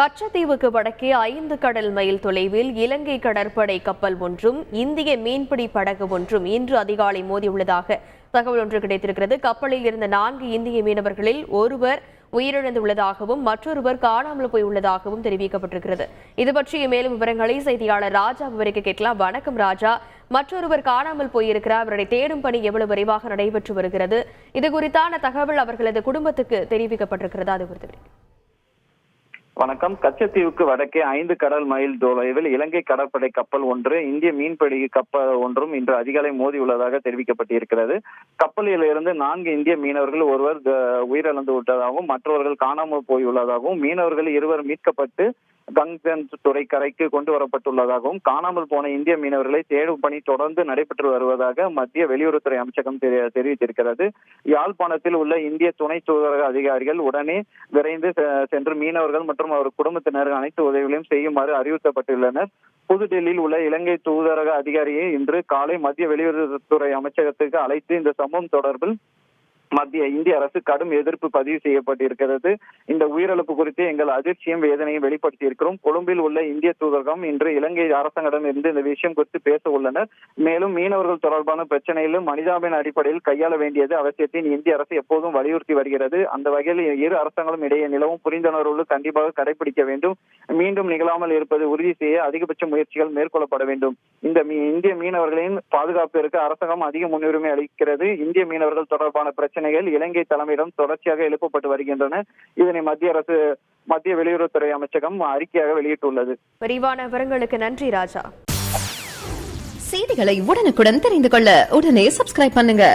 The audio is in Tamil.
கச்சத்தீவுக்கு வடக்கே 5 கடல் மைல் தொலைவில் இலங்கை கடற்படை கப்பல் ஒன்றும் இந்திய மீன்பிடி படகு ஒன்றும் இன்று அதிகாலை மோதியுள்ளதாக தகவல் ஒன்று கிடைத்திருக்கிறது. கப்பலில் இருந்த 4 இந்திய மீனவர்களில் ஒருவர் உயிரிழந்துள்ளதாகவும் மற்றொருவர் காணாமல் போயுள்ளதாகவும் தெரிவிக்கப்பட்டிருக்கிறது. இது பற்றிய மேலும் விவரங்களை செய்தியாளர் ராஜா விவரிக்க கேட்கலாம். வணக்கம் ராஜா. மற்றொருவர் காணாமல் போயிருக்கிறார். அவருடைய தேடும் பணி எவ்வளவு விரைவாக நடைபெற்று வருகிறது? இது குறித்தான தகவல் அவர்களது குடும்பத்துக்கு தெரிவிக்கப்பட்டிருக்கிறதா? அது குறித்து வணக்கம். கச்சத்தீவுக்கு வடக்கே 5 கடல் மைல் தொலைவில் இலங்கை கடற்படை கப்பல் ஒன்று இந்திய மீன்பிடி கப்பல் ஒன்றும் இன்று அதிகாலை மோதியுள்ளதாக தெரிவிக்கப்பட்டிருக்கிறது. கப்பலில் இருந்து 4 இந்திய மீனவர்கள் ஒருவர் உயிரிழந்து விட்டதாகவும் மற்றவர்கள் காணாமல் போயுள்ளதாகவும் மீனவர்கள் 2 மீட்கப்பட்டு கங்கன் துறை கரைக்கு கொண்டு வரப்பட்டுள்ளதாகவும் காணாமல் போன இந்திய மீனவர்களை தேடும் பணி தொடர்ந்து நடைபெற்று வருவதாக மத்திய வெளியுறவுத்துறை அமைச்சகம் தெரிவித்திருக்கிறது. யாழ்ப்பாணத்தில் உள்ள இந்திய துணை தூதரக அதிகாரிகள் உடனே விரைந்து சென்று மீனவர்கள் மற்றும் அவர் குடும்பத்தினர் அனைத்து உதவிகளையும் செய்யுமாறு அறிவுறுத்தப்பட்டுள்ளனர். புதுடெல்லியில் உள்ள இலங்கை தூதரக அதிகாரியை இன்று காலை மத்திய வெளியுறவுத்துறை அமைச்சகத்துக்கு அழைத்து இந்த சம்பவம் தொடர்பில் இந்திய அரசு கடும் எதிர்ப்பு பதிவு செய்யப்பட்டிருக்கிறது. இந்த உயிரிழப்பு குறித்து எங்கள் அதிர்ச்சியும் வேதனையும் வெளிப்படுத்தி இருக்கிறோம். கொழும்பில் உள்ள இந்திய தூதரகம் இன்று இலங்கை அரசாங்கத்திடம் இருந்து இந்த விஷயம் குறித்து பேச உள்ளனர். மேலும் மீனவர்கள் தொடர்பான பிரச்சனையிலும் மனிதாபிமான அடிப்படையில் கையாள வேண்டியது அவசியத்தின் இந்திய அரசு எப்போதும் வலியுறுத்தி வருகிறது. அந்த வகையில் இரு அரசாங்களும் இடையே நிலவும் புரிந்துணர்வு கண்டிப்பாக கடைபிடிக்க வேண்டும். மீண்டும் நிகழாமல் இருப்பது உறுதி செய்ய அதிகபட்ச முயற்சிகள் மேற்கொள்ளப்பட வேண்டும். இந்த இந்திய மீனவர்களின் பாதுகாப்பிற்கு அரசாங்கம் அதிக முன்னுரிமை அளிக்கிறது. இந்திய மீனவர்கள் தொடர்பான பிரச்சனைகள் இலங்கை தலைமையிடம் தொடர்ச்சியாக எழுப்பப்பட்டு வருகின்றன. இதனை மத்திய வெளியுறவுத்துறை அமைச்சகம் அறிக்கையாக வெளியிட்டுள்ளது. விரிவான விவரங்களுக்கு நன்றி ராஜா. செய்திகளை உடனுக்குடன் தெரிந்து கொள்ள உடனே சப்ஸ்கிரைப் பண்ணுங்க.